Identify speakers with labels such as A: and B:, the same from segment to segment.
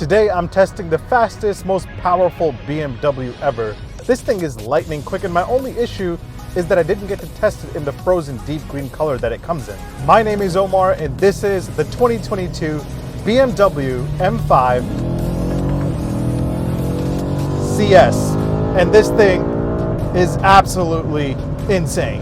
A: Today I'm testing the fastest, most powerful BMW ever. This thing is lightning quick, and my only issue is that I didn't get to test it in the frozen deep green color that it comes in. My name is Omar, and this is the 2022 BMW M5 CS. And this thing is absolutely insane.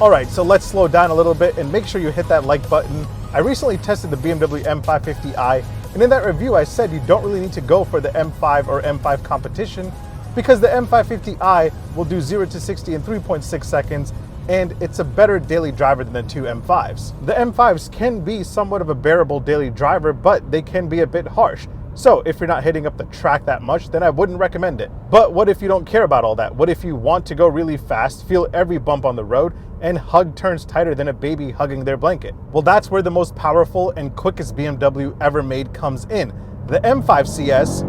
A: Alright, so let's slow down a little bit and make sure you hit that like button. I recently tested the BMW M5 50i, and in that review I said you don't really need to go for the M5 or M5 Competition because the M5 50i will do 0 to 60 in 3.6 seconds, and it's a better daily driver than the two M5s. The M5s can be somewhat of a bearable daily driver, but they can be a bit harsh. So if you're not hitting up the track that much, then I wouldn't recommend it. But what if you don't care about all that? What if you want to go really fast, feel every bump on the road, and hug turns tighter than a baby hugging their blanket? Well, that's where the most powerful and quickest BMW ever made comes in. The M5 CS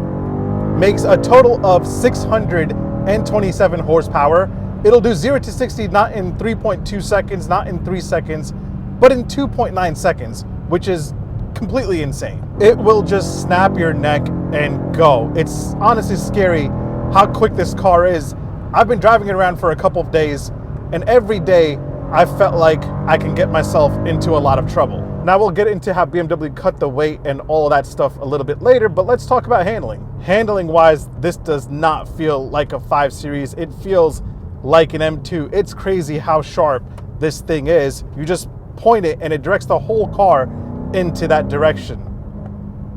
A: makes a total of 627 horsepower. It'll do 0 to 60 not in 3.2 seconds, not in 3 seconds, but in 2.9 seconds, which is completely insane. It will just snap your neck and go. It's honestly scary how quick this car is. I've been driving it around for a couple of days, and every day I felt like I can get myself into a lot of trouble. Now we'll get into how BMW cut the weight and all of that stuff a little bit later, but let's talk about handling. Handling wise, this does not feel like a 5 Series. It feels like an M2. It's crazy how sharp this thing is. You just point it and it directs the whole car into that direction.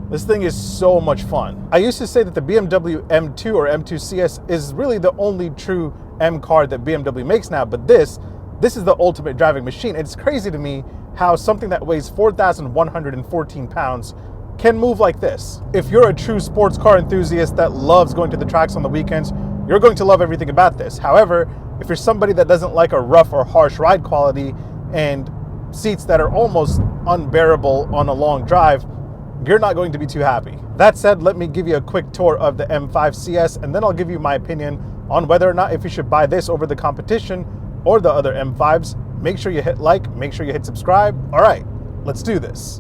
A: This thing is so much fun. I used to say that the BMW M2 or M2 CS is really the only true M car that BMW makes now, but this is the ultimate driving machine. It's crazy to me how something that weighs 4,114 pounds can move like this. If you're a true sports car enthusiast that loves going to the tracks on the weekends, you're going to love everything about this. However, if you're somebody that doesn't like a rough or harsh ride quality and seats that are almost unbearable on a long drive, you're not going to be too happy. That said, let me give you a quick tour of the M5 CS, and then I'll give you my opinion on whether or not if you should buy this over the Competition or the other M5s. Make sure you hit like, make sure you hit subscribe. All right, let's do this.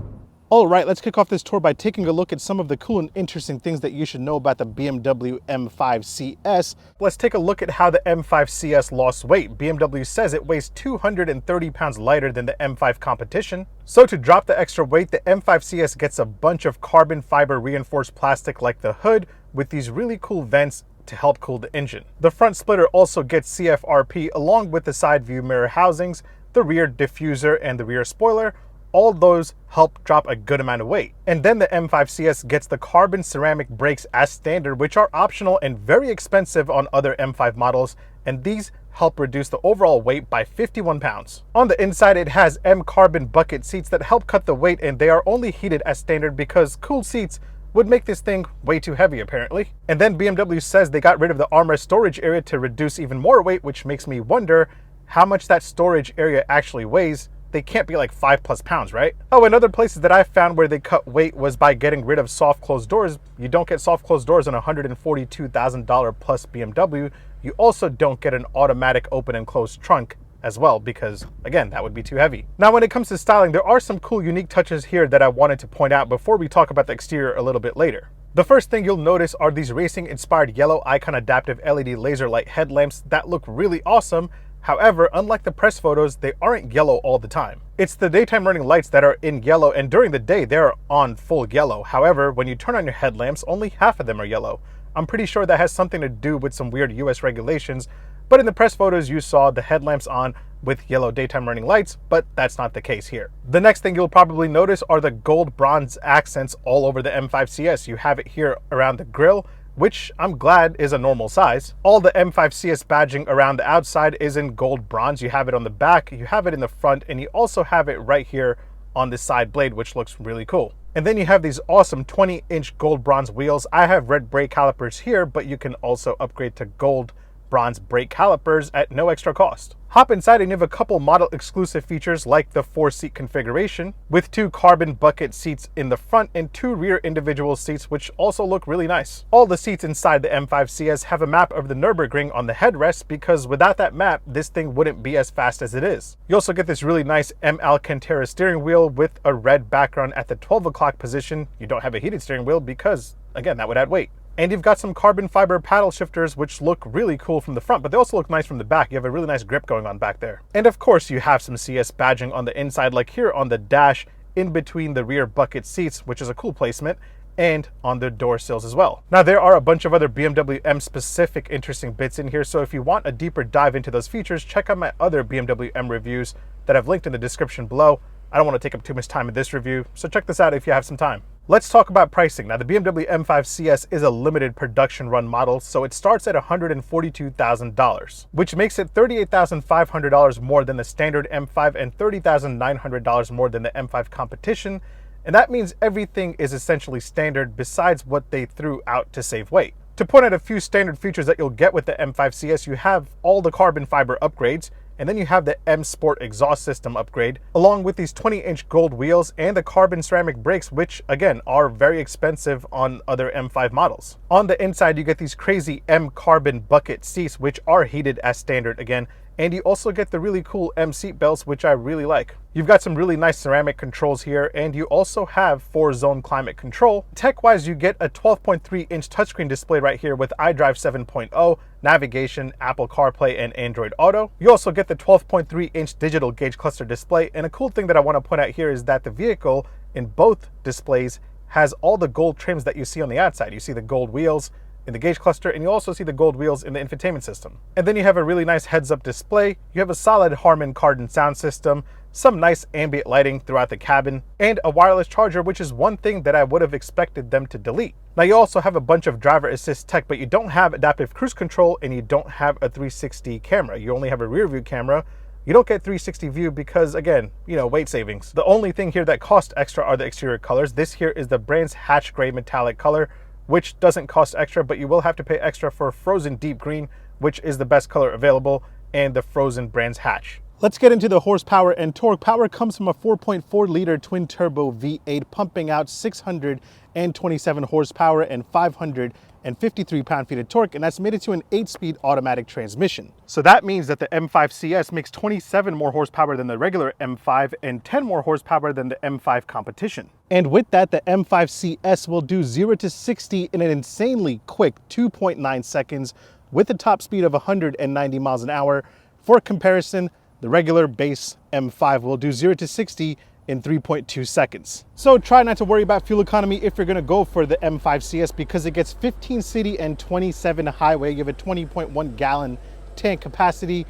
A: All right, let's kick off this tour by taking a look at some of the cool and interesting things that you should know about the BMW M5 CS. Let's take a look at how the M5 CS lost weight. BMW says it weighs 230 pounds lighter than the M5 Competition. So to drop the extra weight, the M5 CS gets a bunch of carbon fiber reinforced plastic like the hood with these really cool vents to help cool the engine. The front splitter also gets CFRP along with the side view mirror housings, the rear diffuser, and the rear spoiler. All those help drop a good amount of weight. And then the M5 CS gets the carbon ceramic brakes as standard, which are optional and very expensive on other M5 models, and these help reduce the overall weight by 51 pounds. On the inside, it has M carbon bucket seats that help cut the weight, and they are only heated as standard because cooled seats would make this thing way too heavy apparently. And then BMW says they got rid of the armrest storage area to reduce even more weight, which makes me wonder how much that storage area actually weighs. They can't be like 5+ pounds, right? Oh, and other places that I found where they cut weight was by getting rid of soft closed doors. You don't get soft closed doors on a $142,000 plus BMW. You also don't get an automatic open and close trunk as well, because again, that would be too heavy. Now, when it comes to styling, there are some cool, unique touches here that I wanted to point out before we talk about the exterior a little bit later. The first thing you'll notice are these racing-inspired yellow icon adaptive LED laser light headlamps that look really awesome. However, unlike the press photos, they aren't yellow all the time. It's the daytime running lights that are in yellow, and during the day, they're on full yellow. However, when you turn on your headlamps, only half of them are yellow. I'm pretty sure that has something to do with some weird US regulations, but in the press photos, you saw the headlamps on with yellow daytime running lights, but that's not the case here. The next thing you'll probably notice are the gold bronze accents all over the M5 CS. You have it here around the grille, which I'm glad is a normal size. All the M5 CS badging around the outside is in gold bronze. You have it on the back, you have it in the front, and you also have it right here on the side blade, which looks really cool. And then you have these awesome 20-inch gold bronze wheels. I have red brake calipers here, but you can also upgrade to gold bronze brake calipers at no extra cost. Hop inside and you have a couple model exclusive features like the 4-seat configuration with 2 carbon bucket seats in the front and 2 rear individual seats, which also look really nice. All the seats inside the M5 CS have a map of the Nürburgring on the headrest, because without that map, this thing wouldn't be as fast as it is. You also get this really nice M Alcantara steering wheel with a red background at the 12 o'clock position. You don't have a heated steering wheel because, again, that would add weight. And you've got some carbon fiber paddle shifters, which look really cool from the front, but they also look nice from the back. You have a really nice grip going on back there. And of course, you have some CS badging on the inside, like here on the dash, in between the rear bucket seats, which is a cool placement, and on the door sills as well. Now, there are a bunch of other BMW M specific interesting bits in here, so if you want a deeper dive into those features, check out my other BMW M reviews that I've linked in the description below. I don't want to take up too much time in this review, so check this out if you have some time. Let's talk about pricing. Now, the BMW M5 CS is a limited production run model, so it starts at $142,000, which makes it $38,500 more than the standard M5 and $30,900 more than the M5 Competition. And that means everything is essentially standard besides what they threw out to save weight. To point out a few standard features that you'll get with the M5 CS, you have all the carbon fiber upgrades, and then you have the M Sport exhaust system upgrade, along with these 20-inch gold wheels and the carbon ceramic brakes, which again are very expensive on other M5 models. On the inside, you get these crazy M carbon bucket seats, which are heated as standard again, and you also get the really cool M seat belts, which I really like. You've got some really nice ceramic controls here, and you also have 4-zone climate control. Tech-wise, you get a 12.3-inch touchscreen display right here with iDrive 7.0, navigation, Apple CarPlay, and Android Auto. You also get the 12.3-inch digital gauge cluster display, and a cool thing that I want to point out here is that the vehicle in both displays has all the gold trims that you see on the outside. You see the gold wheels in the gauge cluster, and you also see the gold wheels in the infotainment system. And then you have a really nice heads-up display. You have a solid Harman Kardon sound system, some nice ambient lighting throughout the cabin, and a wireless charger, which is one thing that I would have expected them to delete. Now, you also have a bunch of driver assist tech, but you don't have adaptive cruise control and you don't have a 360 camera. You only have a rear view camera. You don't get 360 view because, again, you know, weight savings. The only thing here that costs extra are the exterior colors. This here is the brand's hatch gray metallic color, which doesn't cost extra, but you will have to pay extra for frozen deep green, which is the best color available, and the frozen brand's hatch. Let's get into the horsepower and torque. Power comes from a 4.4 liter twin turbo V8 pumping out 627 horsepower and 553 pound-feet of torque, and that's made it to an 8-speed automatic transmission. So that means that the M5 CS makes 27 more horsepower than the regular M5 and 10 more horsepower than the M5 Competition. And with that, the M5 CS will do 0 to 60 in an insanely quick 2.9 seconds with a top speed of 190 miles an hour. For comparison, the regular base M5 will do 0 to 60 in 3.2 seconds. So try not to worry about fuel economy if you're gonna go for the M5 CS, because it gets 15 city and 27 highway. You have a 20.1 gallon tank capacity.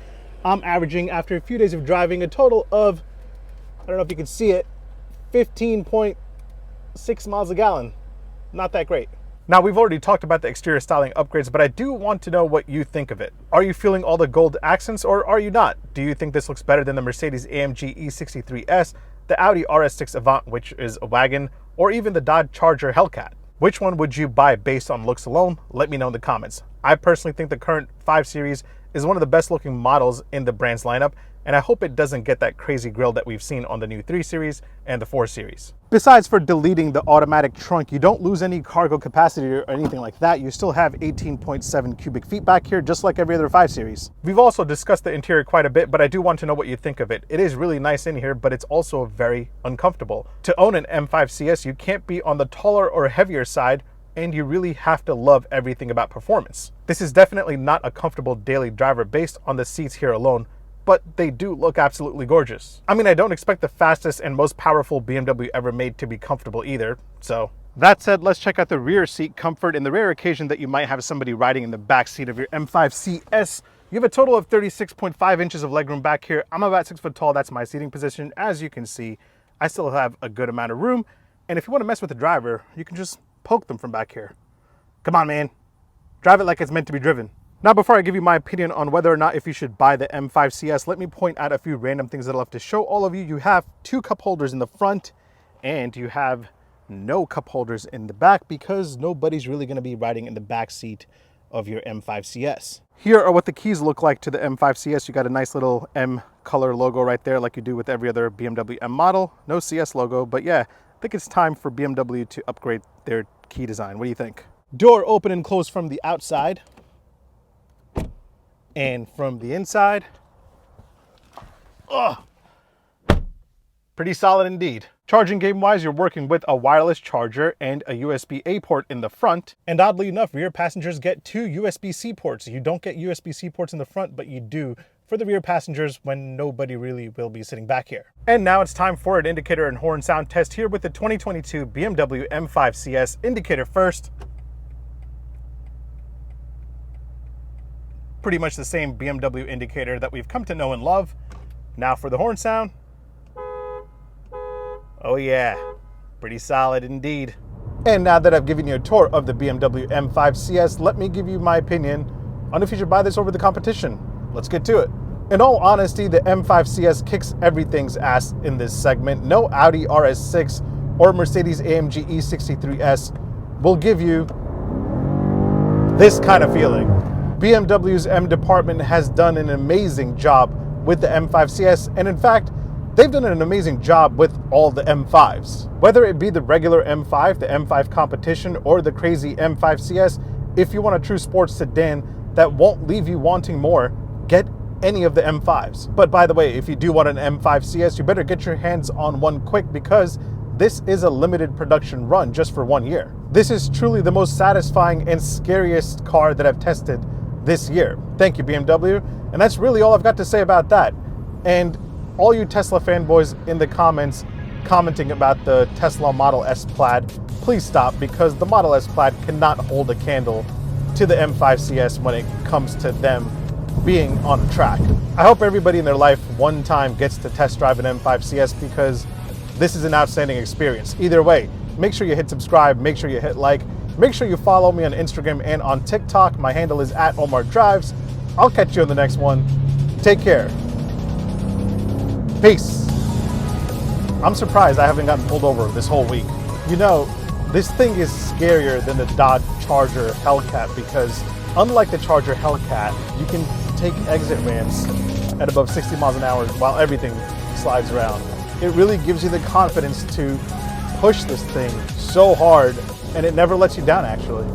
A: I'm averaging, after a few days of driving, a total of, I don't know if you can see it, 15.6 miles a gallon. Not that great. Now, we've already talked about the exterior styling upgrades, but I do want to know what you think of it. Are you feeling all the gold accents, or are you not? Do you think this looks better than the Mercedes-AMG E63S, the Audi RS6 Avant, which is a wagon, or even the Dodge Charger Hellcat? Which one would you buy based on looks alone? Let me know in the comments. I personally think the current 5 Series is one of the best looking models in the brand's lineup, and I hope it doesn't get that crazy grille that we've seen on the new 3 Series and the 4 Series. Besides for deleting the automatic trunk, you don't lose any cargo capacity or anything like that. You still have 18.7 cubic feet back here, just like every other 5 Series. We've also discussed the interior quite a bit, but I do want to know what you think of it. It is really nice in here, but it's also very uncomfortable. To own an M5 CS, you can't be on the taller or heavier side, and you really have to love everything about performance. This is definitely not a comfortable daily driver based on the seats here alone, but they do look absolutely gorgeous. I mean, I don't expect the fastest and most powerful BMW ever made to be comfortable either, so. That said, let's check out the rear seat comfort. In the rare occasion that you might have somebody riding in the back seat of your M5 CS, you have a total of 36.5 inches of legroom back here. I'm about 6 foot tall, that's my seating position. As you can see, I still have a good amount of room, and if you want to mess with the driver, you can just poke them from back here. Come on, man. Drive it like it's meant to be driven. Now, before I give you my opinion on whether or not if you should buy the M5 CS, let me point out a few random things that I'll have to show all of you. You have 2 cup holders in the front, and you have no cup holders in the back because nobody's really going to be riding in the back seat of your M5 CS. Here are what the keys look like to the M5 CS. You got a nice little M color logo right there like you do with every other BMW M model. No CS logo, but yeah, I think it's time for BMW to upgrade their key design. What do you think? Door open and close from the outside and from the inside. Oh, pretty solid indeed. Charging game wise, you're working with a wireless charger and a USB-A port in the front. And oddly enough, rear passengers get 2 USB-C ports. You don't get USB-C ports in the front, but you do for the rear passengers when nobody really will be sitting back here. And now it's time for an indicator and horn sound test here with the 2022 BMW M5 CS. Indicator first. Pretty much the same BMW indicator that we've come to know and love. Now for the horn sound. Oh yeah, pretty solid indeed. And now that I've given you a tour of the BMW M5 CS, let me give you my opinion on if you should buy this over the competition. Let's get to it. In all honesty, the M5 CS kicks everything's ass in this segment. No Audi RS6 or Mercedes AMG E63S will give you this kind of feeling. BMW's M department has done an amazing job with the M5 CS, and in fact, they've done an amazing job with all the M5s. Whether it be the regular M5, the M5 Competition, or the crazy M5 CS, if you want a true sports sedan that won't leave you wanting more, get any of the M5s. But by the way, if you do want an M5 CS, you better get your hands on one quick because this is a limited production run just for 1 year. This is truly the most satisfying and scariest car that I've tested this year. Thank you, BMW. And that's really all I've got to say about that. And all you Tesla fanboys in the comments commenting about the Tesla Model S Plaid, please stop, because the Model S Plaid cannot hold a candle to the M5 CS when it comes to them being on a track. I hope everybody in their life one time gets to test drive an M5 CS because this is an outstanding experience. Either way, make sure you hit subscribe, make sure you hit like, make sure you follow me on Instagram and on TikTok. My handle is @OmarDrives. I'll catch you on the next one. Take care. Peace. I'm surprised I haven't gotten pulled over this whole week. You know, this thing is scarier than the Dodge Charger Hellcat because unlike the Charger Hellcat, you can take exit ramps at above 60 miles an hour while everything slides around. It really gives you the confidence to push this thing so hard, and it never lets you down actually.